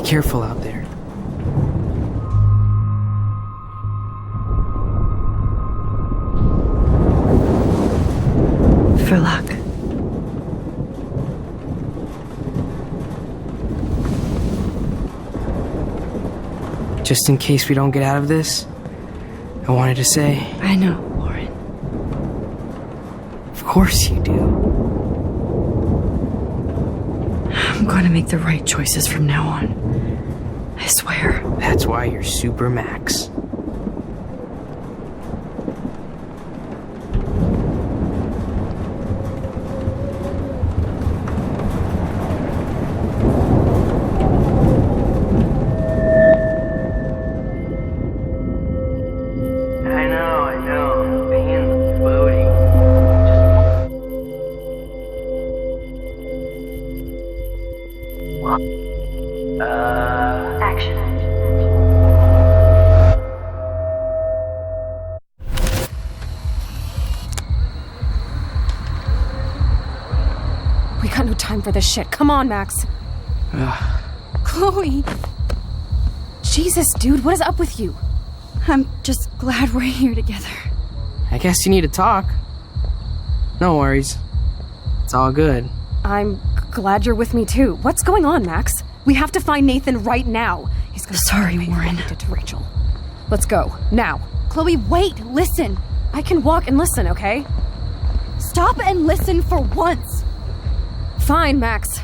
careful out there. For luck. Just in case we don't get out of this, I wanted to say... I know, Warren. Of course you do. I'm going to make the right choices from now on. I swear. That's why you're Super Max. We got no time for this shit. Come on, Max. Chloe! Jesus, dude, what is up with you? I'm just glad we're here together. I guess you need to talk. No worries. It's all good. I'm glad you're with me, too. What's going on, Max? We have to find Nathan right now. He's gonna... Sorry, Warren. He did to Rachel. Let's go, now. Chloe, wait! Listen! I can walk and listen, okay? Stop and listen for once! Fine, Max.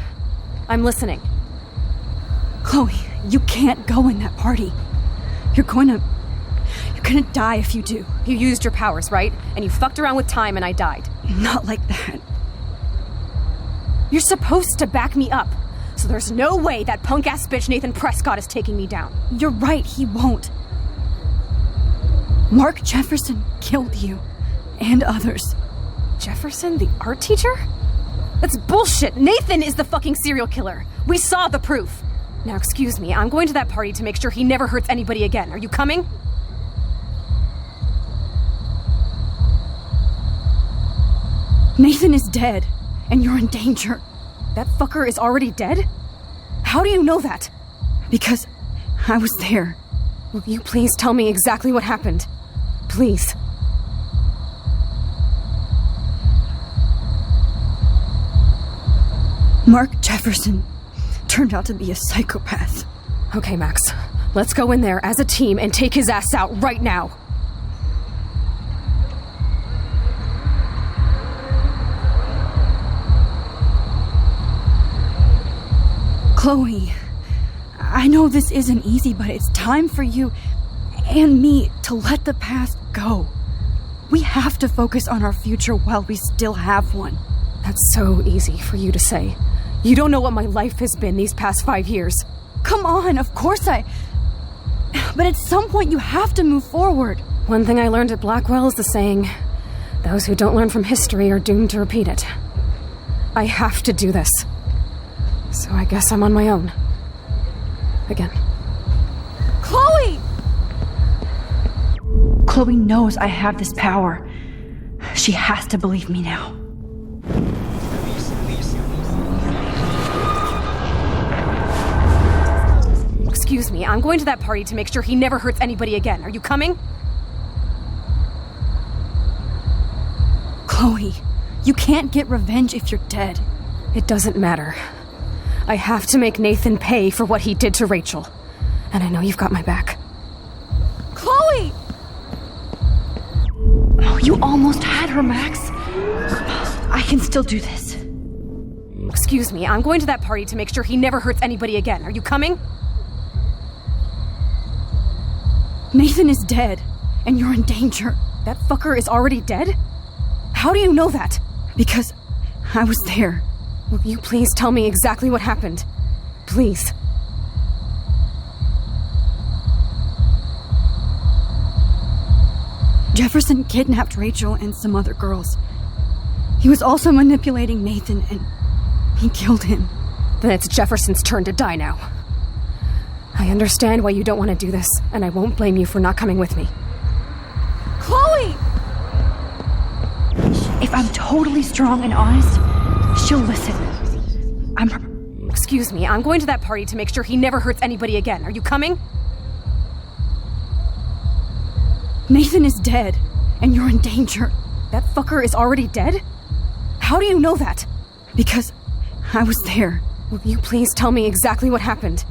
I'm listening. Chloe, you can't go in that party. You're gonna die if you do. You used your powers, right? And you fucked around with time and I died. Not like that. You're supposed to back me up. So there's no way that punk-ass bitch Nathan Prescott is taking me down. You're right, he won't. Mark Jefferson killed you. And others. Jefferson, the art teacher? That's bullshit! Nathan is the fucking serial killer! We saw the proof! Now, excuse me, I'm going to that party to make sure he never hurts anybody again. Are you coming? Nathan is dead, and you're in danger. That fucker is already dead? How do you know that? Because I was there. Will you please tell me exactly what happened? Please. Mark Jefferson turned out to be a psychopath. Okay, Max. Let's go in there as a team and take his ass out right now. Chloe, I know this isn't easy, but it's time for you and me to let the past go. We have to focus on our future while we still have one. That's so easy for you to say. You don't know what my life has been these past 5 years. Come on, of course But at some point you have to move forward. One thing I learned at Blackwell is the saying, those who don't learn from history are doomed to repeat it. I have to do this. So I guess I'm on my own. Again. Chloe! Chloe knows I have this power. She has to believe me now. Excuse me, I'm going to that party to make sure he never hurts anybody again. Are you coming? Chloe, you can't get revenge if you're dead. It doesn't matter. I have to make Nathan pay for what he did to Rachel. And I know you've got my back. Chloe! Oh, you almost had her, Max. I can still do this. Excuse me, I'm going to that party to make sure he never hurts anybody again. Are you coming? Nathan is dead, and you're in danger. That fucker is already dead? How do you know that? Because I was there. Will you please tell me exactly what happened? Please. Jefferson kidnapped Rachel and some other girls. He was also manipulating Nathan, and he killed him. Then it's Jefferson's turn to die now. I understand why you don't want to do this, and I won't blame you for not coming with me. Chloe! If I'm totally strong and honest, she'll listen. excuse me, I'm going to that party to make sure he never hurts anybody again. Are you coming? Nathan is dead, and you're in danger. That fucker is already dead? How do you know that? Because I was there. Will you please tell me exactly what happened?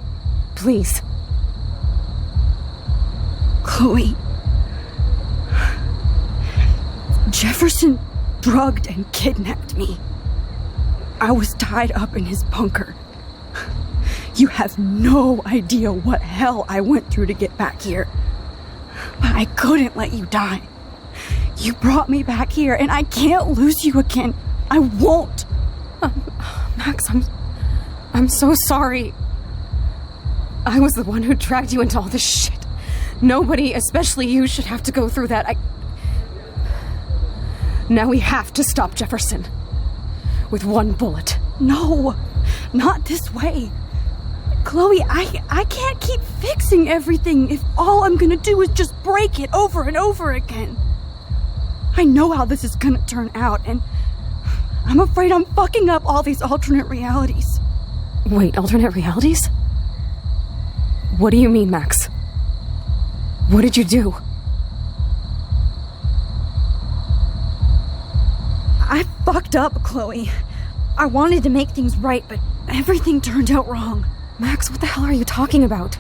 Please. Chloe. Jefferson drugged and kidnapped me. I was tied up in his bunker. You have no idea what hell I went through to get back here. But I couldn't let you die. You brought me back here, and I can't lose you again. I won't. Max, I'm so sorry. I was the one who dragged you into all this shit. Nobody, especially you, should have to go through that. Now we have to stop Jefferson. With one bullet. No, not this way. Chloe, I can't keep fixing everything if all I'm gonna do is just break it over and over again. I know how this is gonna turn out, and I'm afraid I'm fucking up all these alternate realities. Wait, alternate realities? What do you mean, Max? What did you do? I fucked up, Chloe. I wanted to make things right, but everything turned out wrong. Max, what the hell are you talking about?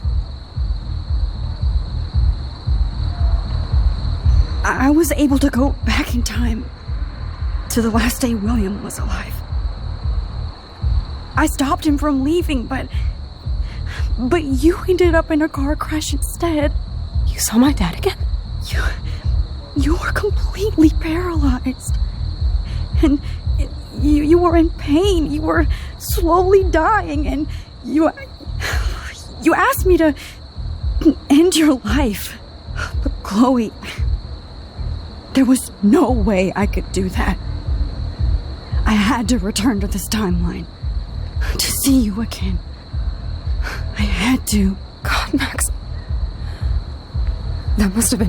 I was able to go back in time to the last day William was alive. I stopped him from leaving, but you ended up in a car crash instead. You saw my dad again? You were completely paralyzed. And you were in pain. You were slowly dying, and you asked me to end your life. But Chloe, there was no way I could do that. I had to return to this timeline to see you again. I had to. God, Max. That must have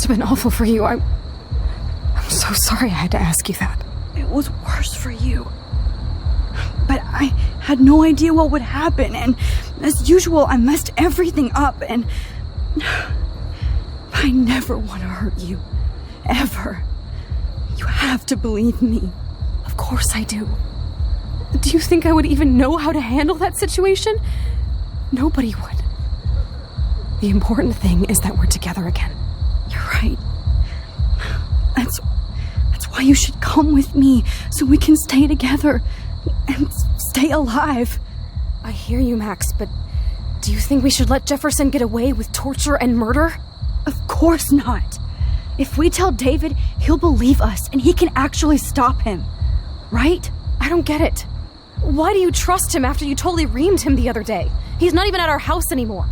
been awful for you. I'm so sorry I had to ask you that. It was worse for you. But I had no idea what would happen, and as usual, I messed everything up, and I never want to hurt you. Ever. You have to believe me. Of course I do. Do you think I would even know how to handle that situation? Nobody would. The important thing is that we're together again. You're right. That's why you should come with me, so we can stay together and stay alive. I hear you, Max, but do you think we should let Jefferson get away with torture and murder? Of course not. If we tell David, he'll believe us, and he can actually stop him. Right? I don't get it. Why do you trust him after you totally reamed him the other day? He's not even at our house anymore.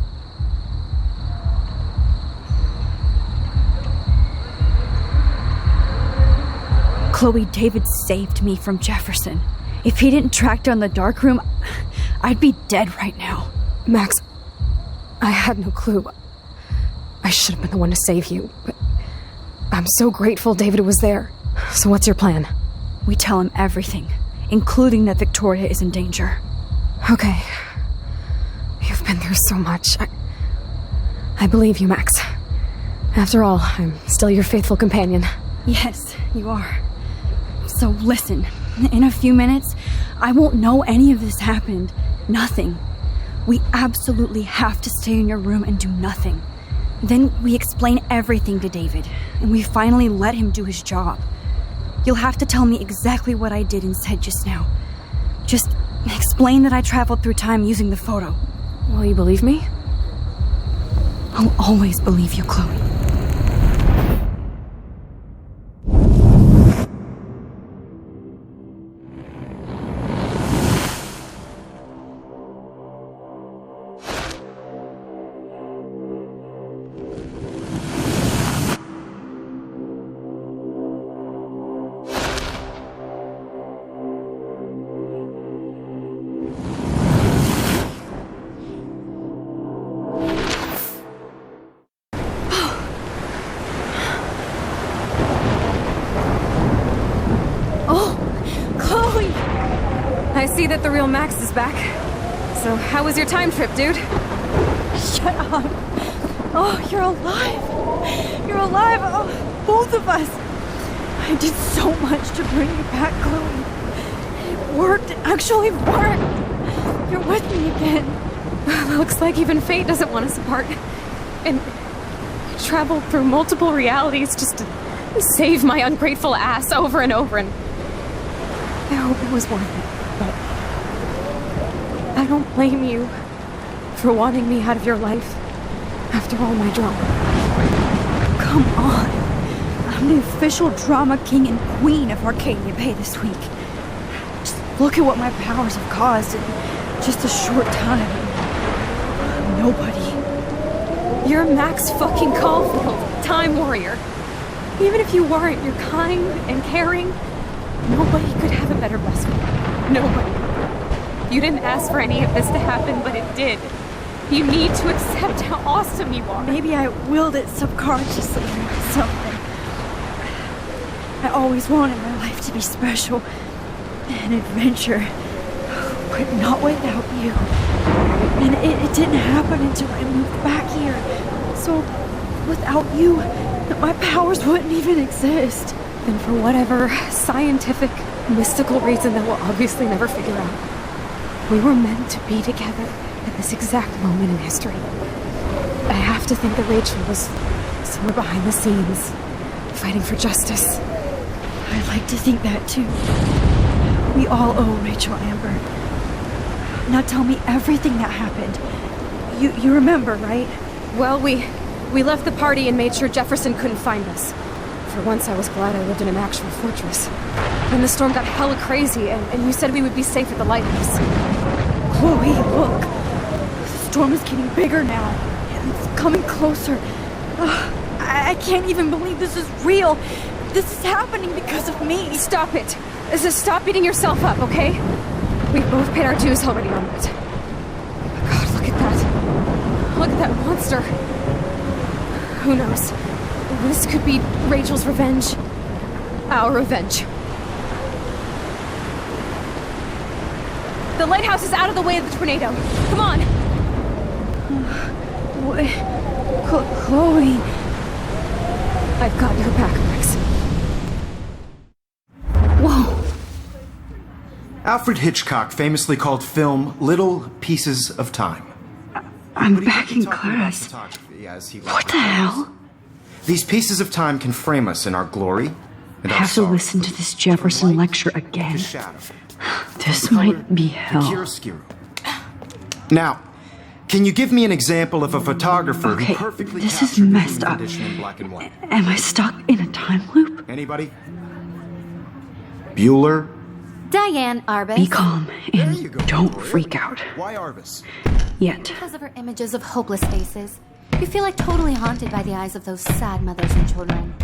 Chloe, David saved me from Jefferson. If he didn't track down the dark room, I'd be dead right now. Max, I had no clue. I should have been the one to save you, but I'm so grateful David was there. So what's your plan? We tell him everything, including that Victoria is in danger. Okay. You've been through so much. I believe you, Max. After all, I'm still your faithful companion. Yes, you are. So listen, in a few minutes, I won't know any of this happened. Nothing. We absolutely have to stay in your room and do nothing. Then we explain everything to David, and we finally let him do his job. You'll have to tell me exactly what I did and said just now. Just explain that I traveled through time using the photo. Will you believe me? I'll always believe you, Chloe. I see that the real Max is back. So, how was your time trip, dude? Shut up. Oh, you're alive. You're alive. Oh, both of us. I did so much to bring you back, Chloe. It worked. It actually worked. You're with me again. Looks like even fate doesn't want us apart. And traveled through multiple realities just to save my ungrateful ass over and over, and I hope it was worth it, but I don't blame you for wanting me out of your life after all my drama. Come on. I'm the official drama king and queen of Arcadia Bay this week. Just look at what my powers have caused in just a short time. Nobody. You're Max fucking Caulfield, Time Warrior. Even if you weren't, you're kind and caring. Nobody could have a better best friend. Nobody. You didn't ask for any of this to happen, but it did. You need to accept how awesome you are. Maybe I willed it subconsciously or something. I always wanted my life to be special. An adventure. But not without you. And it didn't happen until I moved back here. So, without you, my powers wouldn't even exist. And for whatever scientific, mystical reason that we'll obviously never figure out, we were meant to be together at this exact moment in history. I have to think that Rachel was somewhere behind the scenes, fighting for justice. I like to think that too. We all owe Rachel Amber. Now tell me everything that happened. You remember, right? Well, we left the party and made sure Jefferson couldn't find us. For once, I was glad I lived in an actual fortress. Then the storm got hella crazy, and you said we would be safe at the lighthouse. Chloe, look. The storm is getting bigger now. It's coming closer. I can't even believe this is real. This is happening because of me. Stop it. Stop beating yourself up, okay? We've both paid our dues already on that. God, look at that. Look at that monster. Who knows? This could be Rachel's revenge. Our revenge. The lighthouse is out of the way of the tornado. Come on! Chloe. I've got your back, Max. Whoa! Alfred Hitchcock famously called film little pieces of time. I'm back in class. What the hell? These pieces of time can frame us in our glory and I our have to sorrow. listen to this Jefferson lecture again. This might be hell. Chiaroscuro. Now, can you give me an example of a photographer Okay, who perfectly this is captured the messed human up. condition in black and white? Am I stuck in a time loop? Anybody? Bueller? Diane Arbus. Be calm There you and go, don't Bueller. freak out. Why Arvis? Yet. Because of her images of hopeless faces. You feel like totally haunted by the eyes of those sad mothers and children.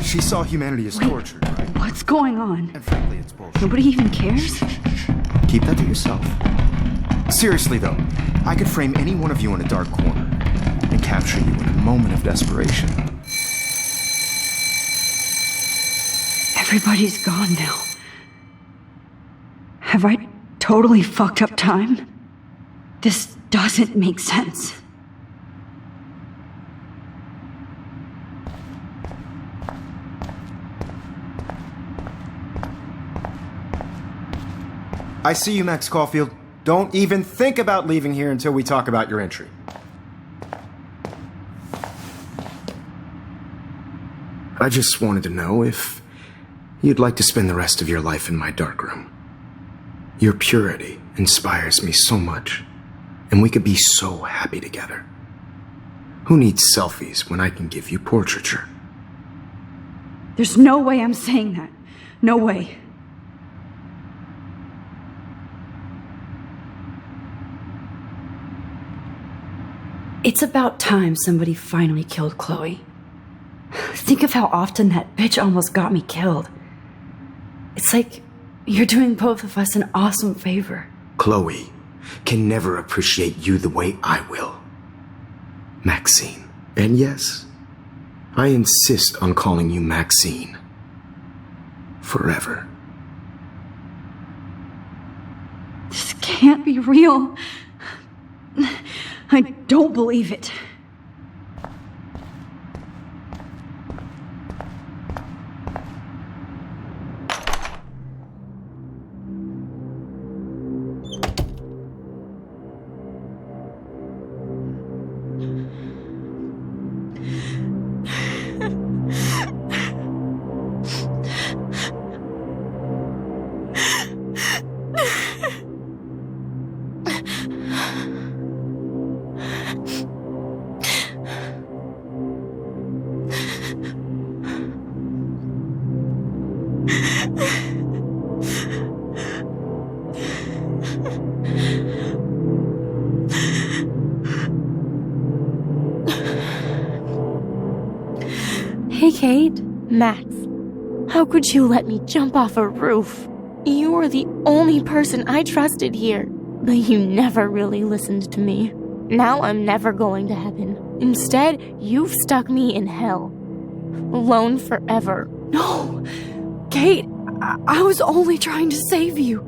She saw humanity as tortured, right? What's going on? And frankly, it's bullshit. Nobody even cares? Keep that to yourself. Seriously, though, I could frame any one of you in a dark corner and capture you in a moment of desperation. Everybody's gone now. Have I totally fucked up time? This doesn't make sense. I see you, Max Caulfield. Don't even think about leaving here until we talk about your entry. I just wanted to know if you'd like to spend the rest of your life in my darkroom. Your purity inspires me so much, and we could be so happy together. Who needs selfies when I can give you portraiture? There's no way I'm saying that. No way. It's about time somebody finally killed Chloe. Think of how often that bitch almost got me killed. It's like you're doing both of us an awesome favor. Chloe can never appreciate you the way I will. Maxine. And yes, I insist on calling you Maxine. Forever. can't be real. I don't believe it. Hey, Kate. Max, how could you let me jump off a roof? You were the only person I trusted here, but you never really listened to me. Now I'm never going to heaven. Instead, you've stuck me in hell. Alone forever. No! Kate, I was only trying to save you.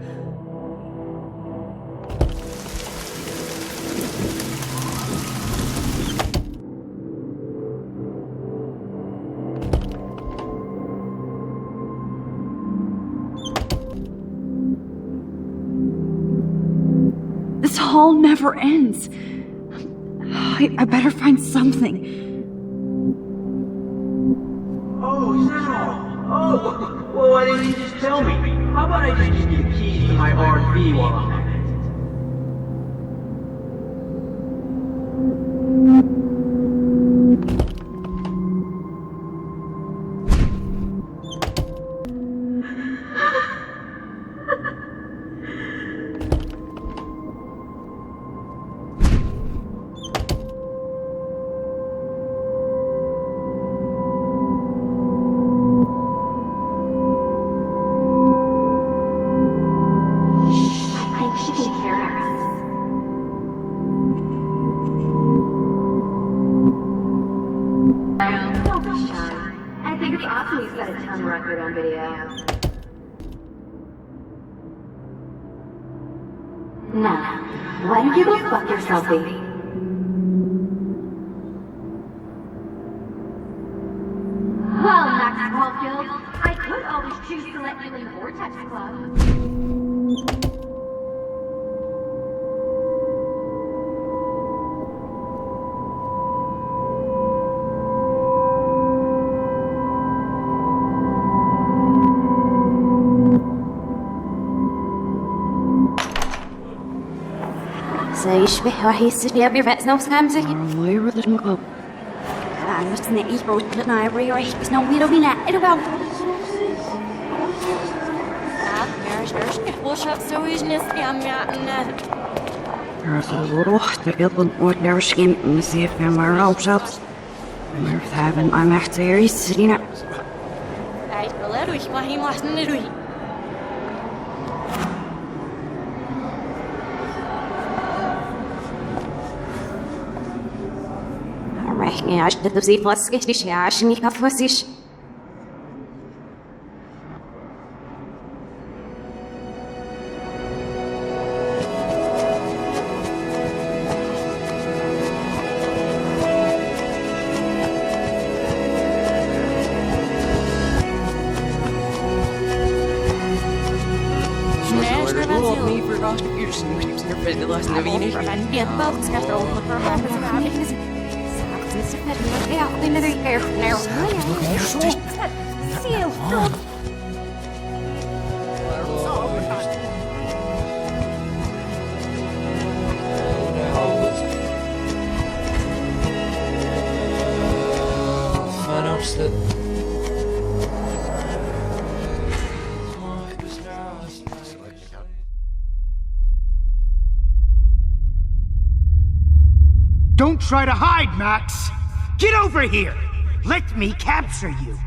This hall never ends. I better find something. Oh, Sarah! Oh, well, why didn't you just tell me? How about I just give you the keys to my RV while I'm at it? I think it's awesome you set a ton record on video. Now, why don't you go fuck yourself, baby? Well, Max Caulfield, I could always choose to let you in the Vortex Club. يشبه راح يستشفي برأس نفس خمسة بس نعيش بوجهنا يريح بس نويرو بينا إلو وش هتسويش نسقي عم يعقلنا روح تقبل ودرشين مسيف ما روشت مرتابن I'm احتياري سرينا عيش بلاروش ما هي محسن نروي رحني عشت تبزي فاسكش عشان يكفوسيش Don't try to hide, Max! Get over here! Let me capture you!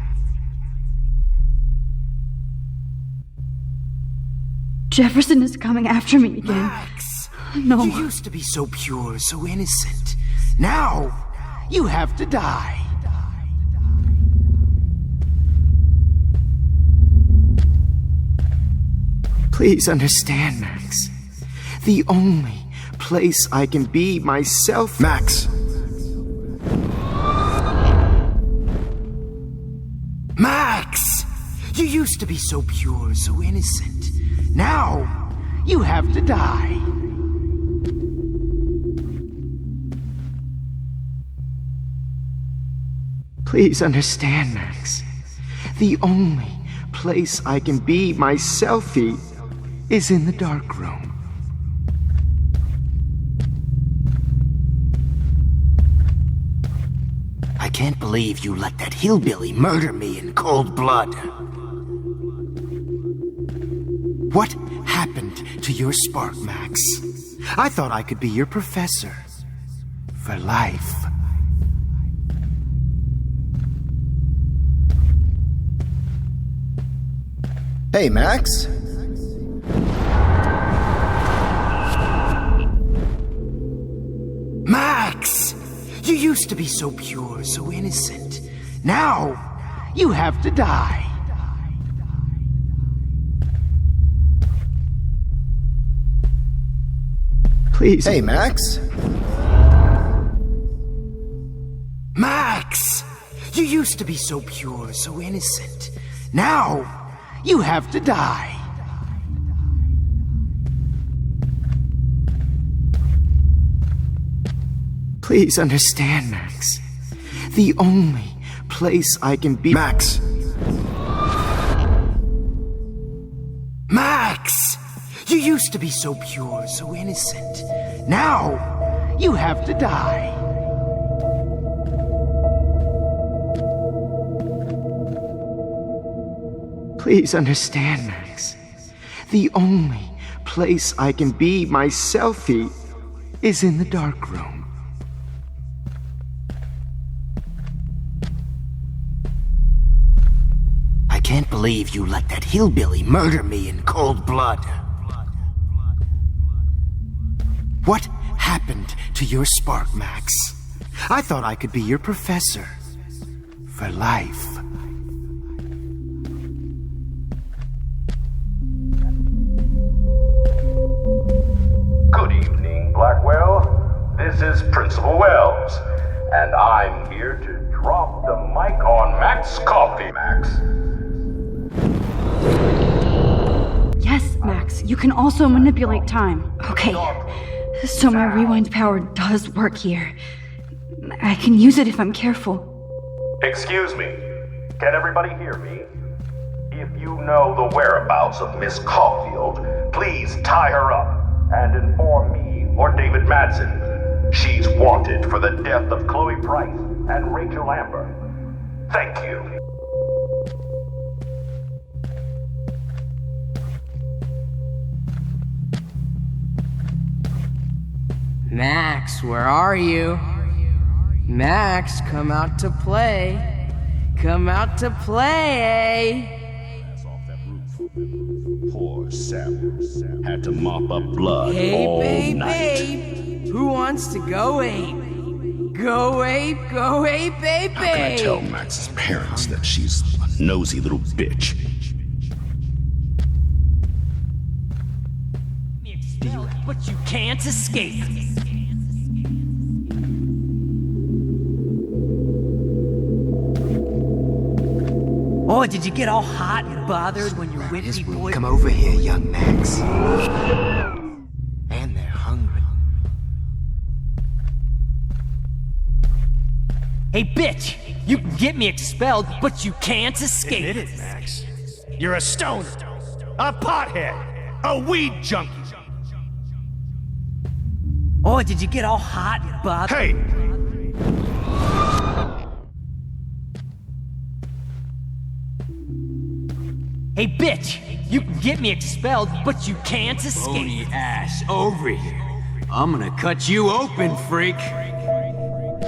Jefferson is coming after me again. Max! No. You used to be so pure, so innocent. Now, you have to die. Please understand, Max. The only place I can be myself. Max! Max! You used to be so pure, so innocent. Now, you have to die. Please understand, Max. The only place I can be myself is in the dark room. I can't believe you let that hillbilly murder me in cold blood. What happened to your spark, Max? I thought I could be your professor. For life. Hey, Max? Max! You used to be so pure, so innocent. Now, you have to die. Please. Hey, Max? Max! You used to be so pure, so innocent. Now, you have to die. Please understand, Max. The only place I can be... Max! Max! You used to be so pure, so innocent. Now, you have to die. Please understand, Max. The only place I can be myself is in the dark room. I can't believe you let that hillbilly murder me in cold blood. What happened to your spark, Max? I thought I could be your professor. For life. Good evening, Blackwell. This is Principal Wells, and I'm here to drop the mic on Max Caulfield. Max. Yes, Max, you can also manipulate time. Okay, so my rewind power does work here. I can use it if I'm careful. Excuse me. Can everybody hear me? If you know the whereabouts of Miss Caulfield, please tie her up and inform me or David Madsen. She's wanted for the death of Chloe Price and Rachel Amber. Thank you. Max, where are you? Max, come out to play. Come out to play. Off that roof. Poor Sam. Had to mop up blood Hey, all babe, night. babe. Who wants to go ape? Go ape, babe, How can I tell Max's parents that she's a nosy little bitch? But you can't escape. Oh, did you get all hot and bothered when your whippy boy... Come over here, young Max. And they're hungry. Hey, bitch! You can get me expelled, but you can't escape. Admit it, Max. You're a stoner. A pothead. A weed junkie. Oh, did you get all hot and bothered? Hey! Hey, bitch! You can get me expelled, but you can't escape. Bony ass, over here. I'm gonna cut you open, freak.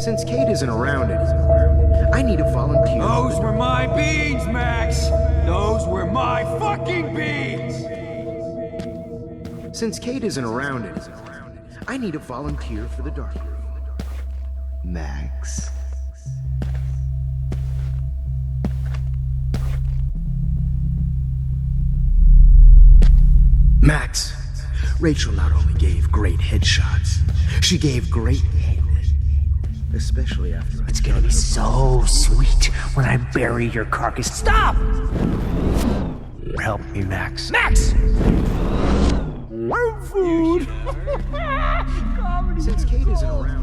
Since Kate isn't around anymore, I need a volunteer. Those were my beans, Max. Those were my fucking beans. Since Kate isn't around anymore, I need a volunteer for the dark room. Max. Max, Rachel not only gave great headshots, she gave great head. Especially after It's gonna be so sweet when I bury your carcass. Stop! Help me, Max. Max! Food! Since Kate isn't around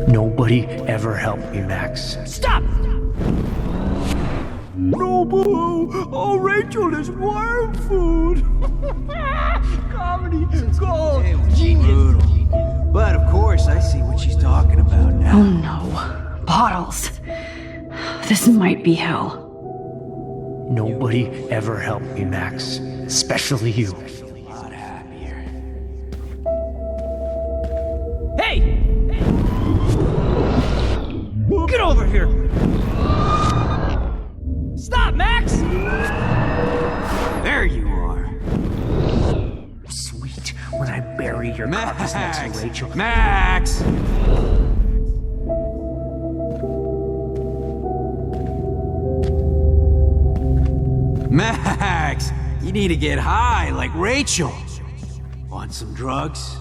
Nobody ever helped me, Max. Stop! No, boo! Oh, Rachel is worm food! Comedy gold! Genius! Brutal. But of course, I see what she's talking about now. Oh no. Bottles. This might be hell. Nobody ever helped me, Max. Especially you. A lot happier. Hey! Get over here! Stop, Max! There you are. Sweet when I bury your carcass next to Rachel. Max! Max! You need to get high like Rachel. Want some drugs?